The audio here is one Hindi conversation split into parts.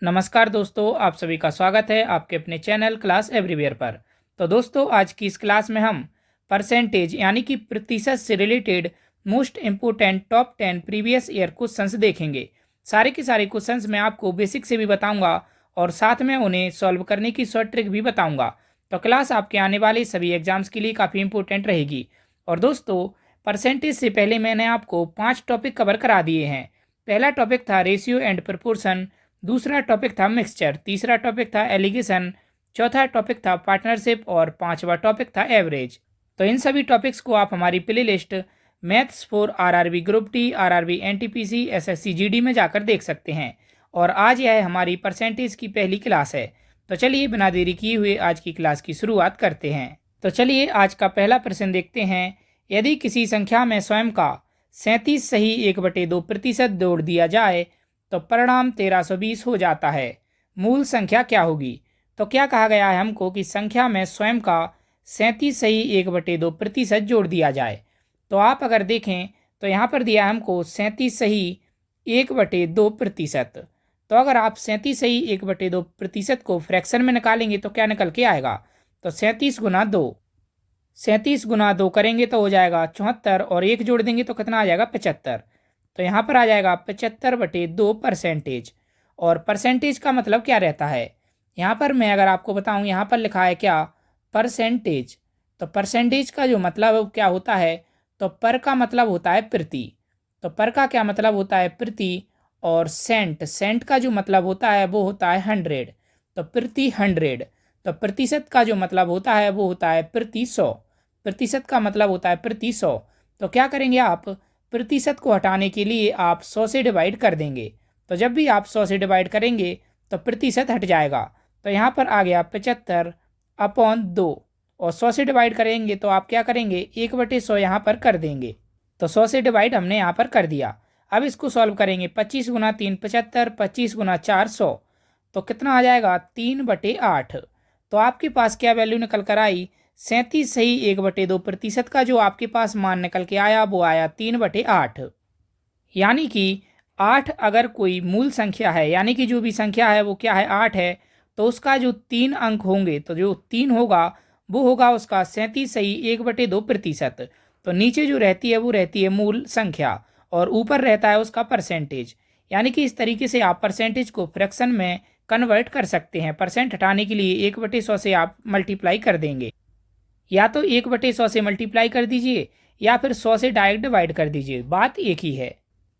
नमस्कार दोस्तों, आप सभी का स्वागत है आपके अपने चैनल क्लास एवरीवेयर पर। तो दोस्तों, आज की इस क्लास में हम परसेंटेज यानी कि प्रतिशत से related most important top 10 previous year questions देखेंगे। सारे के सारे क्वेश्चंस मैं आपको बेसिक से भी बताऊंगा और साथ में उन्हें सॉल्व करने की शॉर्ट ट्रिक भी बताऊंगा। तो क्लास आपके आने वाले सभी एग्जाम्स के लिए काफ़ी इंपॉर्टेंट रहेगी। और दोस्तों, परसेंटेज से पहले मैंने आपको 5 टॉपिक कवर करा दिए हैं। पहला टॉपिक था रेशियो एंड प्रपोर्शन, दूसरा टॉपिक था मिक्सचर, तीसरा टॉपिक था एलिगेशन, चौथा टॉपिक था पार्टनरशिप और पांचवा टॉपिक था एवरेज। तो इन सभी टॉपिक्स को आप हमारी play list maths for RRB group T, RRB NTPC, SSC GD में जाकर देख सकते हैं। और आज यह हमारी परसेंटेज की पहली क्लास है। तो चलिए बिना देरी किए हुए आज की क्लास की शुरुआत करते हैं। तो चलिए आज का पहला प्रश्न देखते हैं। यदि किसी संख्या में स्वयं का 37 सही 1/2% जोड़ दिया जाए तो परिणाम 1320 हो जाता है। मूल संख्या क्या होगी? तो क्या कहा गया है हमको कि संख्या में स्वयं का 37 सही 1/2% जोड़ दिया जाए। तो आप अगर देखें तो यहाँ पर दिया है हमको 37 सही 1/2%। तो अगर आप 37 सही 1/2% को फ्रैक्शन में निकालेंगे तो क्या निकल के आएगा? तो 37 गुना 2, 37 गुना 2 करेंगे तो हो जाएगा 74 और 1 जोड़ देंगे तो कितना आ जाएगा? 75। तो यहाँ पर आ जाएगा 75/2%। और परसेंटेज का मतलब क्या रहता है? यहाँ पर मैं अगर आपको बताऊँ, यहाँ पर लिखा है क्या? परसेंटेज। तो परसेंटेज का जो मतलब क्या होता है? तो पर का मतलब होता है प्रति। तो पर का क्या मतलब होता है? प्रति। और सेंट, सेंट का जो मतलब होता है वो होता है 100। तो प्रति 100। तो प्रतिशत का जो मतलब होता है वो होता है प्रति 100। प्रतिशत का मतलब होता है प्रति 100। तो क्या करेंगे आप? प्रतिशत को हटाने के लिए आप 100 से डिवाइड कर देंगे। तो जब भी आप 100 से डिवाइड करेंगे तो प्रतिशत हट जाएगा। तो यहाँ पर आ गया 75/2 और 100 से डिवाइड करेंगे तो आप क्या करेंगे? 1/100 यहाँ पर कर देंगे। तो 100 से डिवाइड हमने यहाँ पर कर दिया। अब इसको सॉल्व करेंगे। 25 गुना 3 75, 25 गुना 4 100। तो कितना आ जाएगा? 3/8। तो आपके पास क्या वैल्यू निकल कर आई? 37 सही 1/2% का जो आपके पास मान निकल के आया वो आया 3/8। यानी कि 8 अगर कोई मूल संख्या है, यानी कि जो भी संख्या है वो क्या है? 8 है। तो उसका जो 3 अंक होंगे, तो जो 3 होगा वो होगा उसका 37 सही 1/2%। तो नीचे जो रहती है वो रहती है मूल संख्या और ऊपर रहता है उसका परसेंटेज। यानी कि इस तरीके से आप परसेंटेज को फ्रैक्शन में कन्वर्ट कर सकते हैं। परसेंट हटाने के लिए 1/100 से आप मल्टीप्लाई कर देंगे। या तो 1/100 से मल्टीप्लाई कर दीजिए या फिर 100 से डायरेक्ट डिवाइड कर दीजिए, बात एक ही है।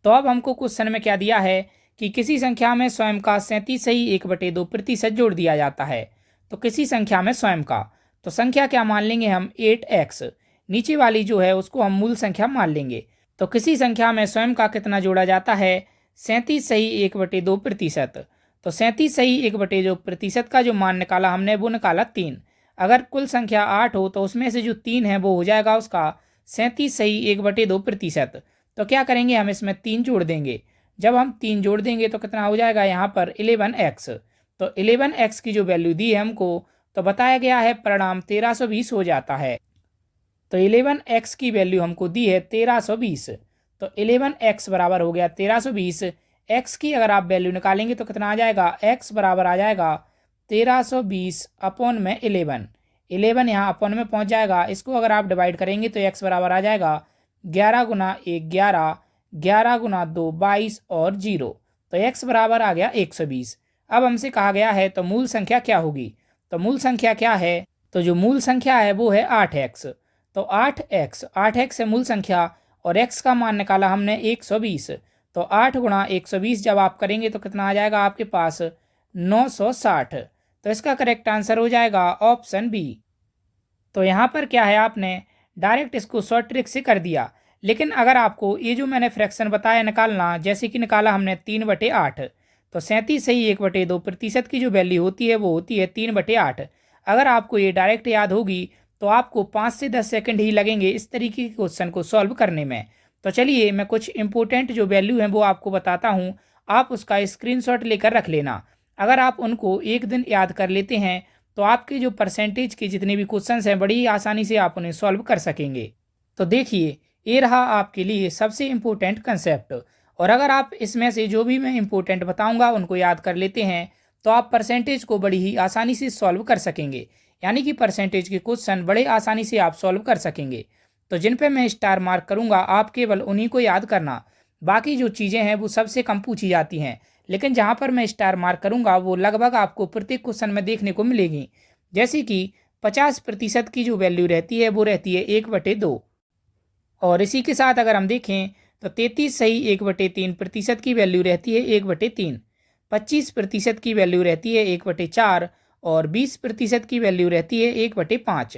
तो अब हमको क्वेश्चन में क्या दिया है कि किसी संख्या में स्वयं का 37 सही 1/2% जोड़ दिया जाता है। तो किसी संख्या में स्वयं का, तो संख्या क्या मान लेंगे हम? 8x। नीचे वाली जो है उसको हम मूल संख्या मान लेंगे। तो किसी संख्या में स्वयं का कितना जोड़ा जाता है? 37 सही 1/2%। तो 37 सही 1/2% का जो मान निकाला हमने वो निकाला 3। अगर कुल संख्या 8 हो तो उसमें से जो 3 है वो हो जाएगा उसका 37 सही 1/2%। तो क्या करेंगे? हम इसमें 3 जोड़ देंगे। जब हम 3 जोड़ देंगे तो कितना हो जाएगा? यहाँ पर 11x। तो 11x की जो वैल्यू दी है हमको, तो बताया गया है परिणाम 1320 हो जाता है। तो 11x की वैल्यू हमको दी है 1320। तो 11x बराबर हो गया 1320। x की अगर आप वैल्यू निकालेंगे तो कितना आ जाएगा? x बराबर आ जाएगा 1320/11। 11 यहाँ अपन में पहुँच जाएगा। इसको अगर आप डिवाइड करेंगे तो x बराबर आ जाएगा 11 गुना 1 11, 11 गुना 2 22 और 0। तो x बराबर आ गया 120। अब हमसे कहा गया है तो मूल संख्या क्या होगी? तो मूल संख्या क्या है? तो जो मूल संख्या है वो है 8x। तो 8x है मूल संख्या और x का मान निकाला हमने 120। तो 8 गुणा 120 जब आप करेंगे तो कितना आ जाएगा आपके पास? 960। तो इसका करेक्ट आंसर हो जाएगा ऑप्शन बी। तो यहाँ पर क्या है, आपने डायरेक्ट इसको शॉर्ट ट्रिक से कर दिया। लेकिन अगर आपको ये जो मैंने फ्रैक्शन बताया निकालना, जैसे कि निकाला हमने 3/8। तो 37 सही 1/2% की जो वैल्यू होती है वो होती है 3/8। अगर आपको ये डायरेक्ट याद होगी तो आपको 5 से 10 सेकंड ही लगेंगे इस तरीके के क्वेश्चन को सॉल्व करने में। तो चलिए मैं कुछ इंपॉर्टेंट जो वैल्यू हैं वो आपको बताता हूँ, आप उसका स्क्रीनशॉट लेकर रख लेना। अगर आप उनको एक दिन याद कर लेते हैं तो आपके जो परसेंटेज के जितने भी क्वेश्चंस हैं बड़ी आसानी से आप उन्हें सॉल्व कर सकेंगे। तो देखिए, ये रहा आपके लिए सबसे इम्पोर्टेंट कंसेप्ट। और अगर आप इसमें से जो भी मैं इम्पोर्टेंट बताऊंगा उनको याद कर लेते हैं तो आप परसेंटेज को बड़ी ही आसानी से सॉल्व कर सकेंगे। यानी कि परसेंटेज के क्वेश्चन बड़े आसानी से आप सॉल्व कर सकेंगे। तो जिन पे मैं स्टार मार्क करूंगा आप केवल उन्हीं को याद करना। बाकी जो चीज़ें हैं वो सबसे कम पूछी जाती हैं, लेकिन जहाँ पर मैं स्टार मार्क करूंगा वो लगभग आपको प्रत्येक क्वेश्चन में देखने को मिलेगी। जैसे कि 50% की जो वैल्यू रहती है वो रहती है 1/2। और इसी के साथ अगर हम देखें तो 33 सही 1/3% की वैल्यू रहती है 1/3। 25% की वैल्यू रहती है 1/4 और 20% की वैल्यू रहती है 1/5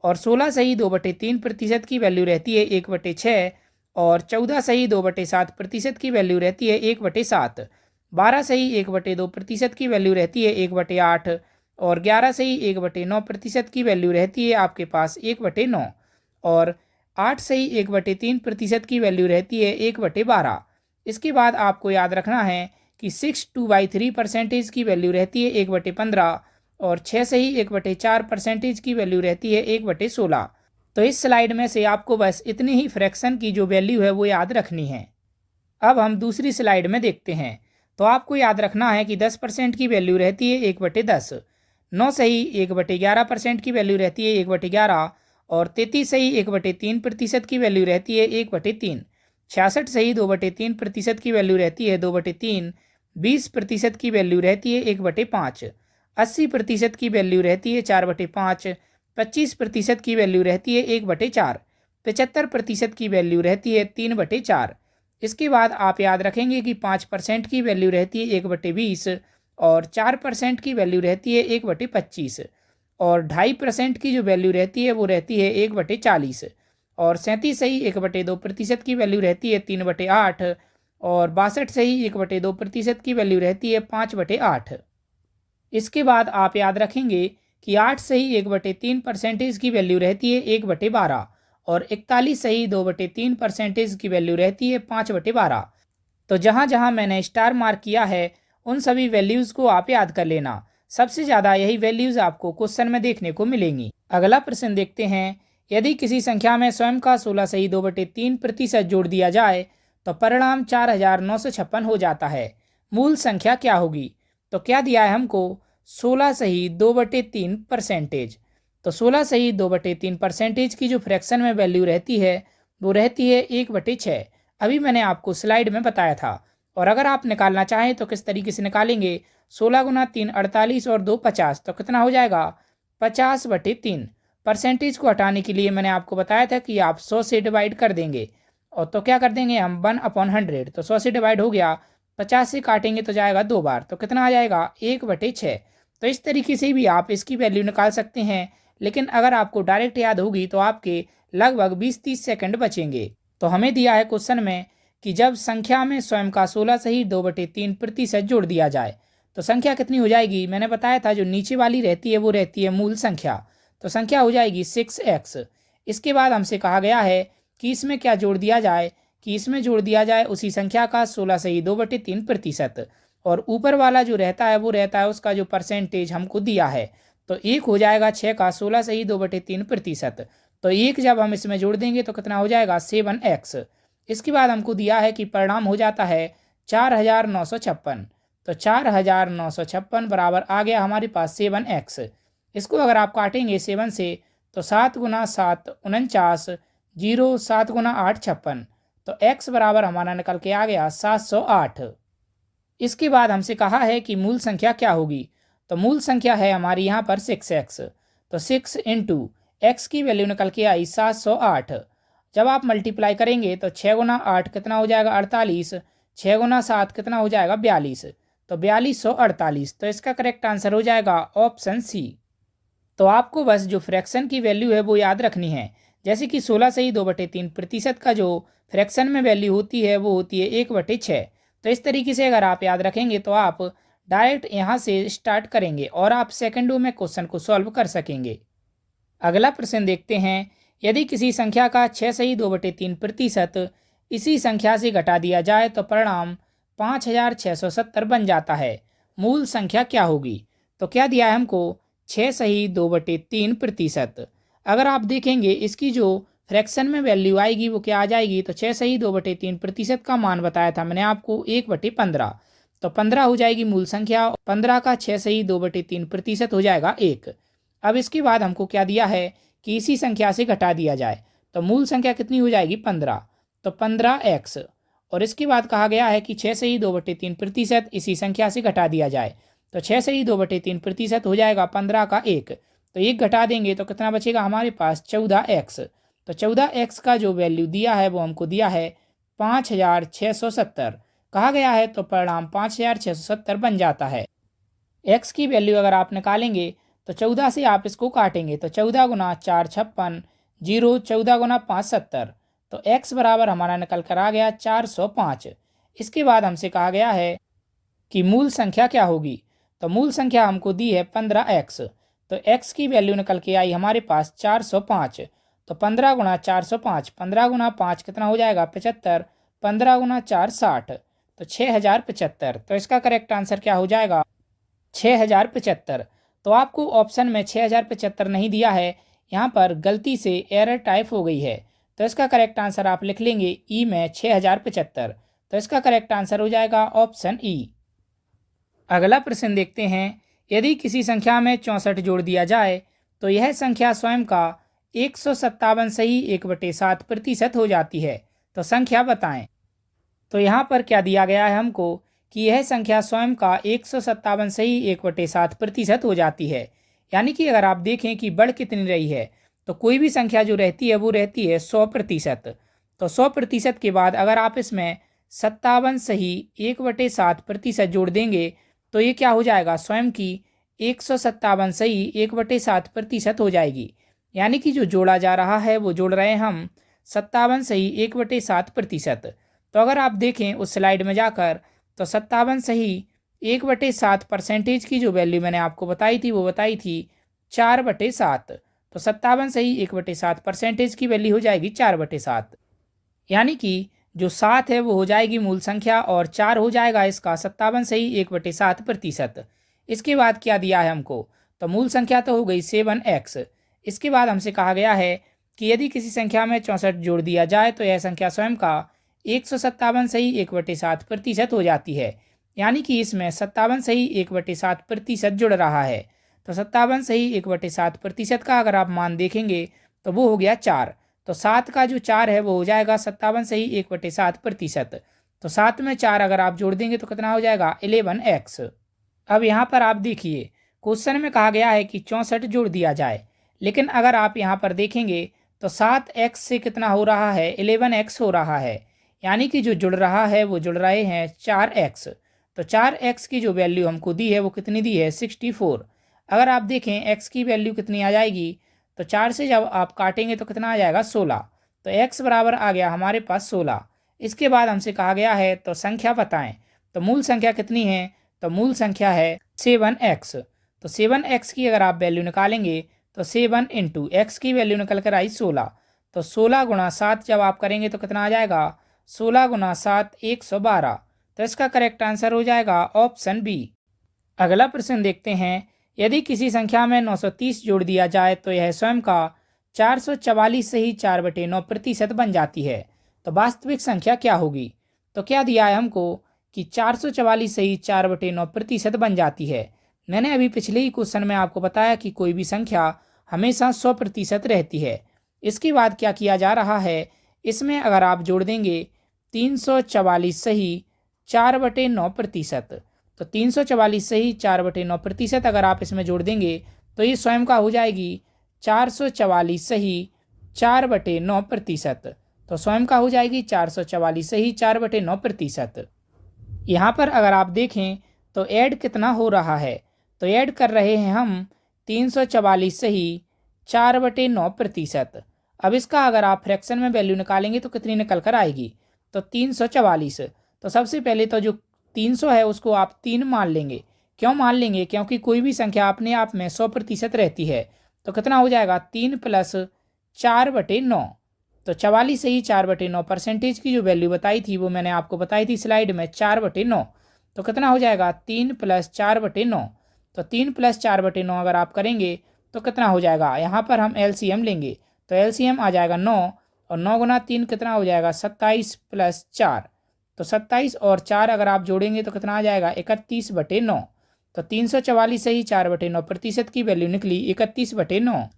और 16 सही 2/3% की वैल्यू रहती है 1/6 और 14 सही 2/7% की वैल्यू रहती है 1/7। 12 सही 1/2% की वैल्यू रहती है 1/8 और 11 सही 1/9% की वैल्यू रहती है आपके पास 1/9 और 8 सही 1/3% की वैल्यू रहती है 1/12। इसके बाद आपको याद रखना है कि 6 2/3% की वैल्यू रहती है 1/15 और 6 सही 1/4% की वैल्यू रहती है 1/16। तो इस स्लाइड में से आपको बस इतनी ही फ्रैक्शन की जो वैल्यू है वो याद रखनी है। अब हम दूसरी स्लाइड में देखते हैं। तो आपको याद रखना है कि 10% की वैल्यू रहती है 1/10। 9 सही 1/11% की वैल्यू रहती है 1/11 और 33 सही 1/3% की वैल्यू रहती है 1/3। 66 सही 2/3% की वैल्यू रहती है 2/3। 20% की वैल्यू रहती है 1/5। 80% की वैल्यू रहती है 4/5। 25% की वैल्यू रहती है 1/4। 75% की वैल्यू रहती है 3/4। इसके बाद आप याद रखेंगे कि 5% की वैल्यू रहती है 1/20 और 4% की वैल्यू रहती है 1/25 और 2.5% की जो वैल्यू रहती है वो रहती है 1/40 और 37 सही 1/2% की वैल्यू रहती है 3/8 और 62 सही 1/2% की वैल्यू रहती है 5/8। इसके बाद आप याद रखेंगे कि 8 सही 1/3% की वैल्यू रहती है 1/12 और 41 सही 2/3% की वैल्यू रहती है 5/12। तो जहाँ जहाँ मैंने स्टार मार्क किया है उन सभी वैल्यूज़ को आप याद कर लेना। सबसे ज़्यादा यही वैल्यूज़ आपको क्वेश्चन में देखने को मिलेंगी। अगला प्रश्न देखते हैं। यदि किसी संख्या में स्वयं का 16 सही 2/3% जोड़ दिया जाए तो परिणाम 4956 हो जाता है। मूल संख्या क्या होगी? तो क्या दिया है हमको? 16 सही 2/3%। तो 16 सही 2/3% की जो फ्रैक्शन में वैल्यू रहती है वो रहती है 1/6। अभी मैंने आपको स्लाइड में बताया था। और अगर आप निकालना चाहें तो किस तरीके से निकालेंगे? 16 गुना 3 48 और 2 50। तो कितना हो जाएगा? 50/3। परसेंटेज को हटाने के लिए मैंने आपको बताया था कि आप 100 से डिवाइड कर देंगे। और तो क्या कर देंगे हम? 1/100। तो 100 से डिवाइड हो गया। 50 से काटेंगे तो जाएगा 2 बार। तो कितना आ जाएगा? 1/6। तो इस तरीके से भी आप इसकी वैल्यू निकाल सकते हैं, लेकिन अगर आपको डायरेक्ट याद होगी तो आपके लगभग 20-30 सेकंड बचेंगे। तो हमें दिया है क्वेश्चन में कि जब संख्या में स्वयं का 16 सही 2/3% जोड़ दिया जाए तो संख्या कितनी हो जाएगी? मैंने बताया था जो नीचे वाली रहती है वो रहती है मूल संख्या। तो संख्या हो जाएगी 6x। इसके बाद हमसे कहा गया है कि इसमें क्या जोड़ दिया जाए? कि इसमें जोड़ दिया जाए उसी संख्या का 16 सही 2/3% और ऊपर वाला जो रहता है वो रहता है उसका जो परसेंटेज हमको दिया है। तो एक हो जाएगा 6 का 16 सही 2/3%। तो एक जब हम इसमें जोड़ देंगे तो कितना हो जाएगा? 7x। इसके बाद हमको दिया है कि परिणाम हो जाता है 4956। तो 4956 बराबर आ गया हमारे पास 7x। इसको अगर आप काटेंगे 7 से तो 7 गुना 7 49, 0 7 गुना 8 56। तो x बराबर हमारा निकल के आ गया 708। इसके बाद हमसे कहा है कि मूल संख्या क्या होगी? तो मूल संख्या है हमारी यहाँ पर 6x। तो 6 इंटू एक्स की वैल्यू निकल के आई 708। जब आप मल्टीप्लाई करेंगे तो 6 गुना 8 कितना हो जाएगा? 48। 6 गुना 7 कितना हो जाएगा? 42। तो 4248। तो इसका करेक्ट आंसर हो जाएगा ऑप्शन सी। तो आपको बस जो फ्रैक्शन की वैल्यू है वो याद रखनी है। जैसे कि 16 सही 2/3% का जो फ्रैक्शन में वैल्यू होती है वो होती है 1/6। तो इस तरीके से अगर आप याद रखेंगे तो आप डायरेक्ट यहाँ से स्टार्ट करेंगे और आप सेकंडों में क्वेश्चन को सॉल्व कर सकेंगे। अगला प्रश्न देखते हैं। यदि किसी संख्या का 6 सही 2/3% इसी संख्या से घटा दिया जाए तो परिणाम 5670 बन जाता है। मूल संख्या क्या होगी? तो क्या दिया है हमको? 6 सही 2/3%। अगर आप देखेंगे इसकी जो फ्रैक्शन में वैल्यू आएगी वो क्या आ जाएगी, तो 6 सही 2/3% का मान बताया था मैंने आपको 1/15, तो 15 हो जाएगी मूल संख्या। 15 का 6 सही 2/3% हो जाएगा 1। अब इसके बाद हमको क्या दिया है कि इसी संख्या से घटा दिया जाए, तो मूल संख्या कितनी हो जाएगी 15, तो 15x। और इसके बाद कहा गया है कि 6 सही 2/3% इसी संख्या से घटा दिया जाए, तो 6 सही 2/3% हो जाएगा 15 का 1, तो 1 घटा देंगे तो कितना बचेगा हमारे पास 14x। तो 14x का जो वैल्यू दिया है वो हमको दिया है 5670 कहा गया है, तो परिणाम 5670 बन जाता है। x की वैल्यू अगर आप निकालेंगे तो 14 से आप इसको काटेंगे, तो 14 गुना 4 56, 0 14 गुना 5 70, तो x बराबर हमारा निकल कर आ गया 405। इसके बाद हमसे कहा गया है कि मूल संख्या क्या होगी, तो मूल संख्या हमको दी है 15x, तो x की वैल्यू निकल के आई हमारे पास 405, तो 15 गुना 405, 15 गुना 5 कितना हो जाएगा 75, 15 गुना 4 60, तो 6075। तो इसका करेक्ट आंसर क्या हो जाएगा 6075। तो आपको ऑप्शन में 6075 नहीं दिया है, यहाँ पर गलती से एरर टाइप हो गई है, तो इसका करेक्ट आंसर आप लिख लेंगे ई में 6075, तो इसका करेक्ट आंसर हो जाएगा ऑप्शन ई। अगला प्रश्न देखते हैं, यदि किसी संख्या में 64 जोड़ दिया जाए तो यह संख्या स्वयं का 157 सही 1/7% हो जाती है, तो संख्या बताएं। तो यहाँ पर क्या दिया गया है हमको कि यह संख्या स्वयं का 157 सही 1/7% हो जाती है, यानी कि अगर आप देखें कि बढ़ कितनी रही है, तो कोई भी संख्या जो रहती है वो रहती है 100%, तो 100% के बाद अगर आप इसमें 57 सही 1/7% जोड़ देंगे तो ये क्या हो जाएगा स्वयं की 157 सही 1/7% हो जाएगी, यानी कि जो जोड़ा जा रहा है वो जोड़ रहे हैं हम 57 सही 1/7%। तो अगर आप देखें उस स्लाइड में जाकर, तो 57 सही 1/7% की जो वैल्यू मैंने आपको बताई थी वो बताई थी 4/7, तो 57 सही 1/7% की वैल्यू हो जाएगी 4/7, यानी कि जो 7 है वो हो जाएगी मूल संख्या और 4 हो जाएगा इसका 57 सही 1/7%। इसके बाद क्या दिया है हमको, तो मूल संख्या तो हो गई 7x। इसके बाद हमसे कहा गया है कि यदि किसी संख्या में 64 जोड़ दिया जाए तो यह संख्या स्वयं का 157 सही 1/7% हो जाती है, यानी कि इसमें 57 सही 1/7% जुड़ रहा है, तो 57 सही 1/7% का अगर आप मान देखेंगे तो वो हो गया 4, तो 7 का जो 4 है वो हो जाएगा 57 सही 1/7%, तो 7 में 4 अगर आप जोड़ देंगे तो कितना हो जाएगा 11x। अब यहाँ पर आप देखिए क्वेश्चन में कहा गया है कि 64 जोड़ दिया जाए, लेकिन अगर आप यहाँ पर देखेंगे तो 7x से कितना हो रहा है 11x हो रहा है, यानी कि जो जुड़ रहा है वो जुड़ रहे हैं 4x, तो 4x की जो वैल्यू हमको दी है वो कितनी दी है 64। अगर आप देखें x की वैल्यू कितनी आ जाएगी, तो 4 से जब आप काटेंगे तो कितना आ जाएगा 16, तो x बराबर आ गया हमारे पास 16। इसके बाद हमसे कहा गया है तो संख्या बताएं, तो मूल संख्या कितनी है, तो मूल संख्या है 7x, तो 7x की अगर आप वैल्यू निकालेंगे तो 7 इंटू एक्स की वैल्यू निकल कर आई 16, तो 16 गुणा 7 जब आप करेंगे तो कितना आ जाएगा 16 गुना 7 112, तो इसका करेक्ट आंसर हो जाएगा ऑप्शन बी। अगला प्रश्न देखते हैं, यदि किसी संख्या में 930 जोड़ दिया जाए तो यह स्वयं का 444 से ही 4/9% बन जाती है, तो वास्तविक संख्या क्या होगी। तो क्या दिया है हमको कि 444 से ही 4/9% बन जाती है। मैंने अभी पिछले ही क्वेश्चन में आपको बताया कि कोई भी संख्या हमेशा 100% रहती है। इसके बाद क्या किया जा रहा है, इसमें अगर आप जोड़ देंगे 344 सही 4/9%, तो 344 सही 4/9% अगर आप इसमें जोड़ देंगे तो ये स्वयं का हो जाएगी 444 सही 4/9%, तो स्वयं का हो जाएगी 444 सही 4/9%। यहाँ पर अगर आप देखें तो ऐड कितना हो रहा है, तो ऐड कर रहे हैं हम 344 सही 4/9%। अब इसका अगर आप फ्रैक्शन में वैल्यू निकालेंगे तो कितनी निकल कर आएगी, तो 344। तो सबसे पहले तो जो 300 है उसको आप 3 मान लेंगे। क्यों मान लेंगे, क्योंकि कोई भी संख्या अपने आप में 100% रहती है, तो कितना हो जाएगा 3 + 4/9, तो 44 से ही 4/9% की जो वैल्यू बताई थी वो मैंने आपको बताई थी स्लाइड में 4/9, तो कितना हो जाएगा 3 + 4/9, तो 3 + 4/9 अगर आप करेंगे तो कितना हो जाएगा, यहाँ पर हम एलसीएम लेंगे तो एलसीएम आ जाएगा 9, और 9 गुना 3 कितना हो जाएगा 27 प्लस 4। तो 27 और 4 अगर आप जोड़ेंगे तो कितना आ जाएगा 31/9। तो 344 से ही 4/9 प्रतिशत की वैल्यू निकली 31/9।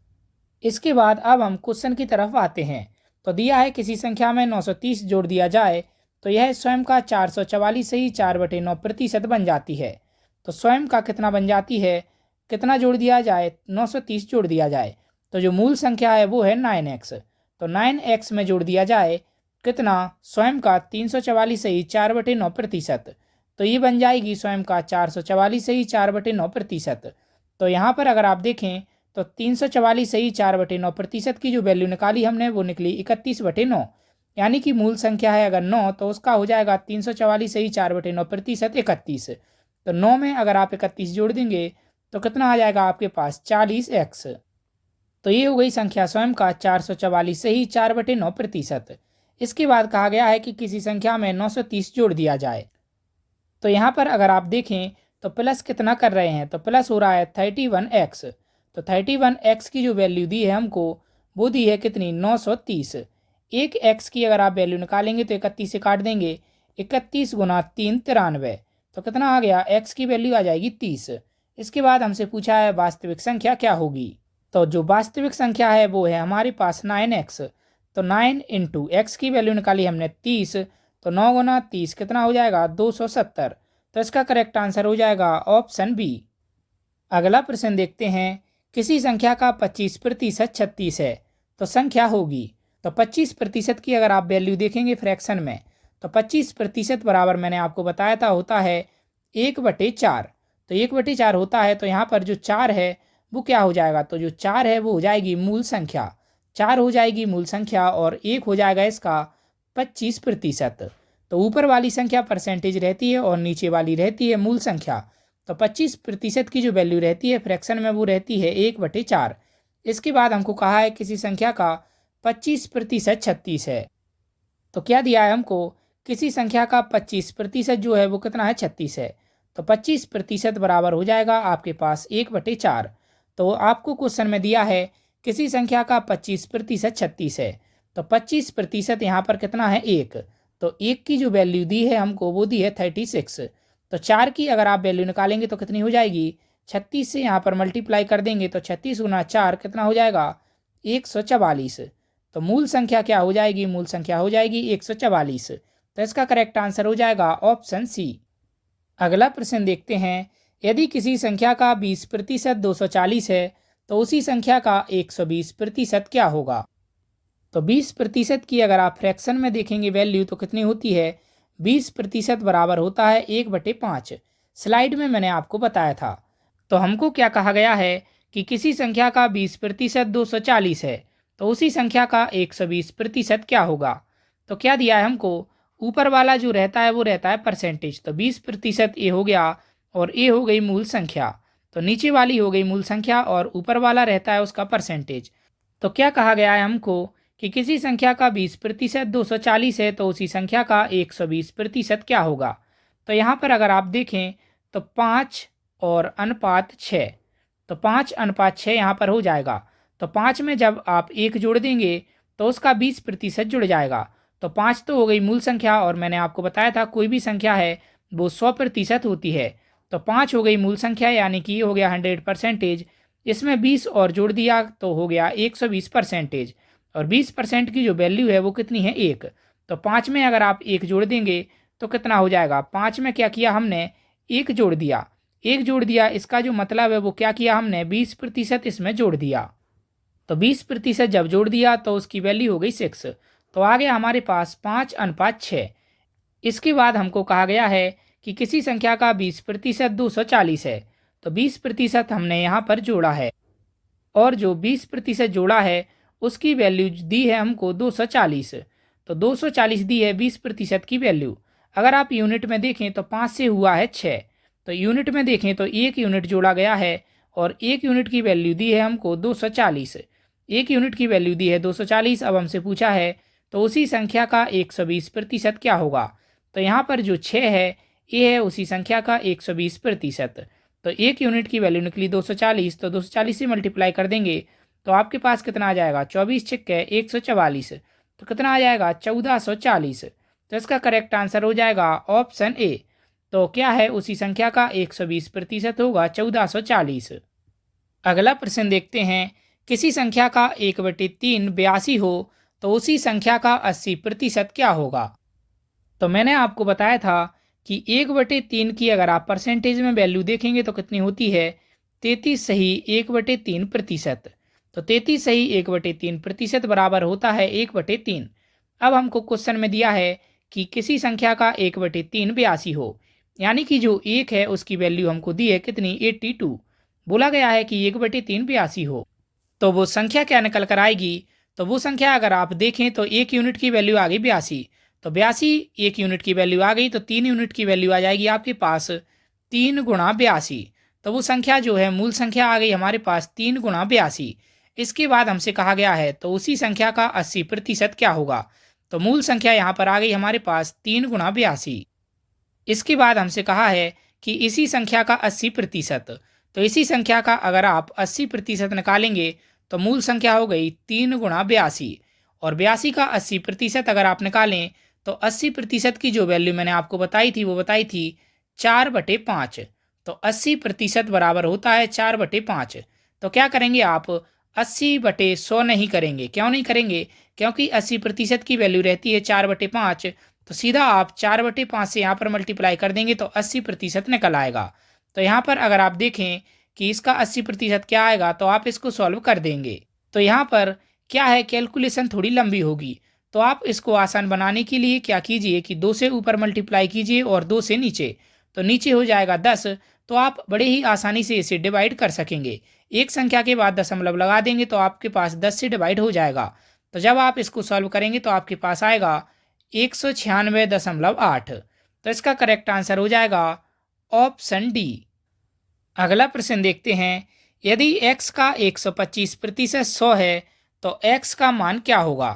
इसके बाद अब हम क्वेश्चन की तरफ आते हैं। तो दिया है किसी संख्या में 930 जोड़ दिया जाए तो यह स्वयं का 444 से ही 4/9 प्रतिशत बन जाती है। तो स्वयं का कितना बन जाती है, कितना जोड़ दिया जाए, 930 जोड़ दिया जाए। तो जो मूल संख्या है वो है 9x। तो 9x में जोड़ दिया जाए कितना, स्वयं का 344 से ही 4/9 प्रतिशत। तो ये बन जाएगी स्वयं का 444 से ही 4/9 प्रतिशत। तो यहाँ पर अगर आप देखें तो 344 से ही 4/9 प्रतिशत की जो वैल्यू निकाली हमने वो निकली 31/9। यानी कि मूल संख्या है अगर 9 तो उसका हो जाएगा 344 से ही 4/9 प्रतिशत 31। तो 9 में अगर आप 31 जोड़ देंगे तो कितना आ जाएगा आपके पास 40x। तो ये हो गई संख्या स्वयं का 444 से ही 4/9 प्रतिशत। इसके बाद कहा गया है कि किसी संख्या में 930 जोड़ दिया जाए। तो यहाँ पर अगर आप देखें तो प्लस कितना कर रहे हैं, तो प्लस हो रहा है 31x। तो 31x की जो वैल्यू दी है हमको वो दी है कितनी 930। एक x की अगर आप वैल्यू निकालेंगे तो 31 से काट देंगे, 31 गुना 3 93। तो कितना आ गया, x की वैल्यू आ जाएगी 30। इसके बाद हमसे पूछा है वास्तविक संख्या क्या होगी। तो जो वास्तविक संख्या है वो है हमारे पास 9x। तो 9 इंटू एक्स की वैल्यू निकाली हमने 30। तो 9 गुना 30 कितना हो जाएगा 270। तो इसका करेक्ट आंसर हो जाएगा ऑप्शन बी। अगला प्रश्न देखते हैं। किसी संख्या का 25% 36 है तो संख्या होगी। तो 25% की अगर आप वैल्यू देखेंगे फ्रैक्शन में तो 25% बराबर मैंने आपको बताया था होता है 1/4। तो 1/4 होता है। तो यहाँ पर जो 4 है वो क्या हो जाएगा, तो जो 4 है वो हो जाएगी मूल संख्या। 4 हो जाएगी मूल संख्या और 1 हो जाएगा इसका 25%। तो ऊपर वाली संख्या परसेंटेज रहती है और नीचे वाली रहती है मूल संख्या। तो 25% की जो वैल्यू रहती है फ्रैक्शन में वो रहती है 1/4। इसके बाद हमको कहा है किसी संख्या का 25% 36 है। तो क्या दिया है हमको, किसी संख्या का 25% जो है वो कितना है 36 है। तो 25% बराबर हो जाएगा आपके पास 1/4। तो आपको क्वेश्चन में दिया है किसी संख्या का 25% 36 है। तो 25% यहाँ पर कितना है 1। तो 1 की जो वैल्यू दी है हमको वो दी है 36। तो 4 की अगर आप वैल्यू निकालेंगे तो कितनी हो जाएगी, 36 से यहाँ पर मल्टीप्लाई कर देंगे तो 36 गुना 4 कितना हो जाएगा 144। तो मूल संख्या क्या हो जाएगी, मूल संख्या हो जाएगी 144। तो इसका करेक्ट आंसर हो जाएगा ऑप्शन सी। अगला प्रश्न देखते हैं। यदि किसी संख्या का 20% 240 है तो उसी संख्या का 120% क्या होगा। तो 20% की अगर आप फ्रैक्शन में देखेंगे वैल्यू तो कितनी होती है, 20% बराबर होता है 1/5। स्लाइड में मैंने आपको बताया था। तो हमको क्या कहा गया है कि किसी संख्या का 20% 240 है तो उसी संख्या का 120% क्या होगा। तो क्या दिया है हमको, ऊपर वाला जो रहता है वो रहता है परसेंटेज। तो 20% ए हो गया और ए हो गई मूल संख्या। तो नीचे वाली हो गई मूल संख्या और ऊपर वाला रहता है उसका परसेंटेज। तो क्या कहा गया है हमको कि किसी संख्या का 20% 240 है तो उसी संख्या का 120% क्या होगा। तो यहाँ पर अगर आप देखें तो 5 और अनुपात 6। तो 5:6 यहाँ पर हो जाएगा। तो 5 में जब आप 1 जोड़ देंगे तो उसका 20% जुड़ जाएगा। तो 5 तो हो गई मूल संख्या और मैंने आपको बताया था कोई भी संख्या है वो 100% होती है। तो 5 हो गई मूल संख्या यानी कि ये हो गया 100%। इसमें 20 और जोड़ दिया तो हो गया 120%। और 20% की जो वैल्यू है वो कितनी है 1। तो 5 में अगर आप 1 जोड़ देंगे तो कितना हो जाएगा, 5 में क्या किया हमने 1 जोड़ दिया। 1 जोड़ दिया इसका जो मतलब है वो क्या किया हमने 20% इसमें जोड़ दिया। तो 20% जब जोड़ दिया तो उसकी वैल्यू हो गई 6। तो आ गया हमारे पास 5:6। इसके बाद हमको कहा गया है कि किसी संख्या का 20% 240 है। तो 20% हमने यहाँ पर जोड़ा है और जो 20% जोड़ा है उसकी वैल्यू दी है हमको 240। तो 240 दी है 20% की वैल्यू। अगर आप यूनिट में देखें तो 5 से हुआ है 6। तो यूनिट में देखें तो 1 यूनिट जोड़ा गया है और 1 यूनिट की वैल्यू दी है हमको 240। 1 यूनिट की वैल्यू दी है 240। अब हमसे पूछा है तो उसी संख्या का 120% क्या होगा। तो यहाँ पर जो 6 है ये है उसी संख्या का 120%। तो 1 यूनिट की वैल्यू निकली 240। तो 240 से मल्टीप्लाई कर देंगे तो आपके पास कितना आ जाएगा, 24 छिक्के 144, तो कितना आ जाएगा 1440। तो इसका करेक्ट आंसर हो जाएगा ऑप्शन ए। तो क्या है, उसी संख्या का 120% होगा 1440। अगला प्रश्न देखते हैं, किसी संख्या का 1/3 82 हो तो उसी संख्या का 80% क्या होगा। तो मैंने आपको बताया था कि 1/3 की अगर आप परसेंटेज में वैल्यू देखेंगे तो कितनी होती है, 33 सही 1/3%। तो 33 सही 1/3% बराबर होता है 1/3। अब हमको क्वेश्चन में दिया है कि किसी संख्या का 1/3 82 हो, यानी कि जो एक है उसकी वैल्यू हमको दी है कितनी, 82। बोला गया है कि 1/3 82 हो, तो वो संख्या क्या निकल कर आएगी। तो वो संख्या अगर आप देखें तो 1 यूनिट की वैल्यू आ गई 82, तो 82 1 यूनिट की वैल्यू आ गई, तो 3 यूनिट की वैल्यू आ जाएगी आपके पास 3 गुणा 82। तो वो संख्या जो है मूल संख्या आ गई हमारे पास 3 गुणा 82। इसके बाद हमसे कहा गया है तो उसी संख्या का 80% क्या होगा। तो मूल संख्या यहाँ पर आ गई हमारे पास 3 गुणा 82। इसके बाद हमसे कहा है कि इसी संख्या का 80%। तो इसी संख्या का अगर आप 80% निकालेंगे तो मूल संख्या हो गई 3 गुणा 82, और 82 का 80% अगर आप निकालें तो 80% की जो वैल्यू मैंने आपको बताई थी वो बताई थी 4/5। तो 80% बराबर होता है 4/5। तो क्या करेंगे आप, 80/100 नहीं करेंगे। क्यों नहीं करेंगे, क्योंकि 80% की वैल्यू रहती है 4/5। तो सीधा आप 4/5 से यहाँ पर मल्टीप्लाई कर देंगे तो 80% निकल आएगा। तो यहाँ पर अगर आप देखें कि इसका 80% क्या आएगा तो आप इसको सॉल्व कर देंगे। तो यहाँ पर क्या है, कैलकुलेशन थोड़ी लंबी होगी, तो आप इसको आसान बनाने के लिए क्या कीजिए कि 2 से ऊपर मल्टीप्लाई कीजिए और 2 से नीचे, तो नीचे हो जाएगा 10। तो आप बड़े ही आसानी से इसे डिवाइड कर सकेंगे। एक संख्या के बाद दशमलव लगा देंगे तो आपके पास 10 से डिवाइड हो जाएगा। तो जब आप इसको सॉल्व करेंगे तो आपके पास आएगा 196.8। तो इसका करेक्ट आंसर हो जाएगा ऑप्शन डी। अगला प्रश्न देखते हैं, यदि x का 125% 100 है तो x का मान क्या होगा।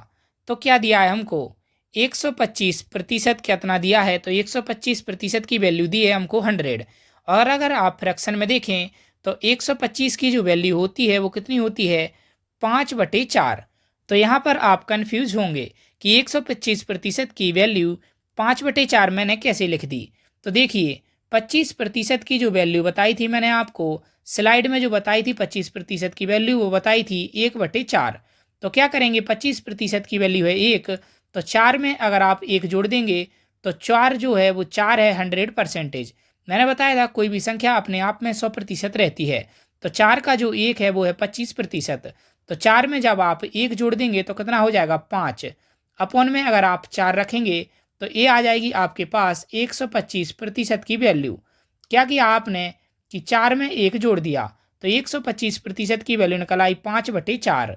तो क्या दिया है हमको, 125% कितना दिया है, तो 125% की वैल्यू दी है हमको 100। और अगर आप फ्रैक्शन में देखें तो 125 की जो वैल्यू होती है वो कितनी होती है, 5/4। तो यहाँ पर आप कन्फ्यूज होंगे कि 125% की वैल्यू 5/4 मैंने कैसे लिख दी। तो देखिए 25% की जो वैल्यू बताई थी मैंने आपको स्लाइड में, जो बताई थी 25% की वैल्यू वो बताई थी 1/4। तो क्या करेंगे, 25% की वैल्यू है 1, तो 4 में अगर आप 1 जोड़ देंगे तो 4 जो है वो 4 है 100%। मैंने बताया था कोई भी संख्या अपने आप में 100% रहती है, तो 4 का जो 1 है वो है 25%। तो 4 में जब आप 1 जोड़ देंगे तो कितना हो जाएगा 5, अपॉन में अगर आप 4 रखेंगे तो ये आ जाएगी आपके पास 125% की वैल्यू। क्या किया आपने कि 4 में 1 जोड़ दिया तो 125% की वैल्यू निकल आई 5/4।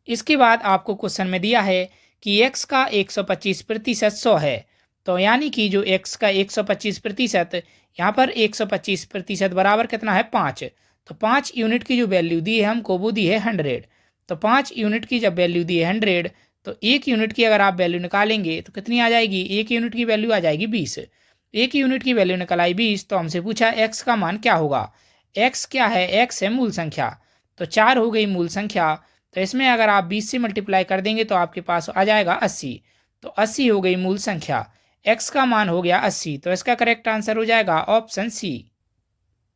इसके बाद आपको क्वेश्चन में दिया है कि x का 125% 100 है, तो यानी कि जो x का 125%, यहाँ पर 125% बराबर कितना है 5। तो 5 यूनिट की जो वैल्यू दी है हमको वो दी है 100। तो 5 यूनिट की जब वैल्यू दी है 100, तो 1 यूनिट की अगर आप वैल्यू निकालेंगे तो कितनी आ जाएगी, 1 यूनिट की वैल्यू आ जाएगी 20। 1 यूनिट की वैल्यू निकल आई 20। तो हमसे पूछा x का मान क्या होगा। x क्या है, x है मूल संख्या, तो 4 हो गई मूल संख्या। तो इसमें अगर आप 20 से मल्टीप्लाई कर देंगे तो आपके पास आ जाएगा 80। तो 80 हो गई मूल संख्या, x का मान हो गया 80। तो इसका करेक्ट आंसर हो जाएगा ऑप्शन सी।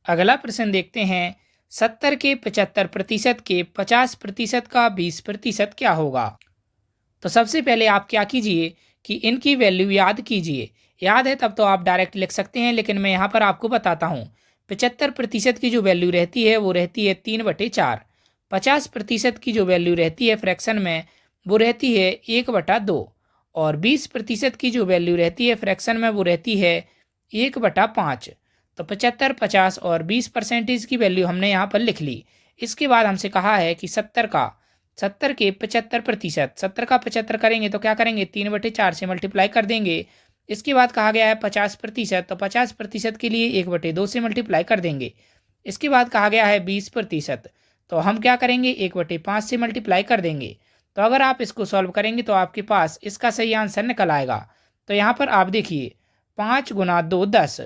अगला प्रश्न देखते हैं, 70 के 75% के 50% का 20% क्या होगा। तो सबसे पहले आप क्या कीजिए कि इनकी वैल्यू याद कीजिए। याद है तब तो आप डायरेक्ट लिख सकते हैं, लेकिन मैं यहाँ पर आपको बताता हूँ। 75% की जो वैल्यू रहती है वो रहती है 3/4। 50% की जो वैल्यू रहती है फ्रैक्शन में वो रहती है 1/2। और 20% की जो वैल्यू रहती है फ्रैक्शन में वो रहती है 1/5। तो 75, 50 और 20% की वैल्यू हमने यहाँ पर लिख ली। इसके बाद हमसे कहा है कि 70 के 75%, 70 का 75 करेंगे तो क्या करेंगे, 3/4 से मल्टीप्लाई कर देंगे। इसके बाद कहा गया है 50%, तो 50% के लिए 1/2 से मल्टीप्लाई कर देंगे। इसके बाद कहा गया है 20%, तो हम क्या करेंगे 1/5 से मल्टीप्लाई कर देंगे। तो अगर आप इसको सॉल्व करेंगे तो आपके पास इसका सही आंसर निकल आएगा। तो यहाँ पर आप देखिए 5 गुना 2 10,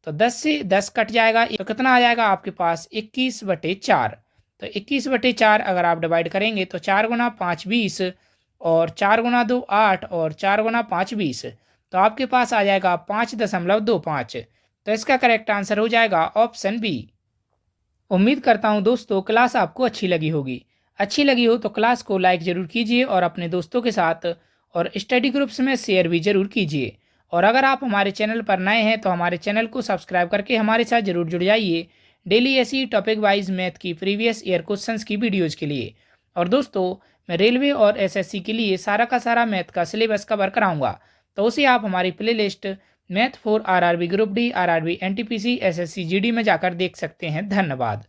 तो 10 से 10 कट जाएगा तो कितना आ जाएगा आपके पास 21/4। तो 21/4 अगर आप डिवाइड करेंगे तो 4 गुना 5 20 और 4 गुना 2 8 और 4 गुना 5 20, तो आपके पास आ जाएगा 5.25। तो इसका करेक्ट आंसर हो जाएगा ऑप्शन बी। उम्मीद करता हूँ दोस्तों क्लास आपको अच्छी लगी होगी। अच्छी लगी हो तो क्लास को लाइक ज़रूर कीजिए और अपने दोस्तों के साथ और स्टडी ग्रुप्स में शेयर भी ज़रूर कीजिए। और अगर आप हमारे चैनल पर नए हैं तो हमारे चैनल को सब्सक्राइब करके हमारे साथ ज़रूर जुड़ जाइए डेली ऐसी टॉपिक वाइज मैथ की प्रीवियस ईयर क्वेश्चंस की वीडियोज़ के लिए। और दोस्तों मैं रेलवे और एसएससी के लिए सारा का सारा मैथ का सिलेबस कवर कराऊंगा, तो उसे आप हमारी play list math for RRB group D, RRB NTPC, SSC GD में जाकर देख सकते हैं। धन्यवाद।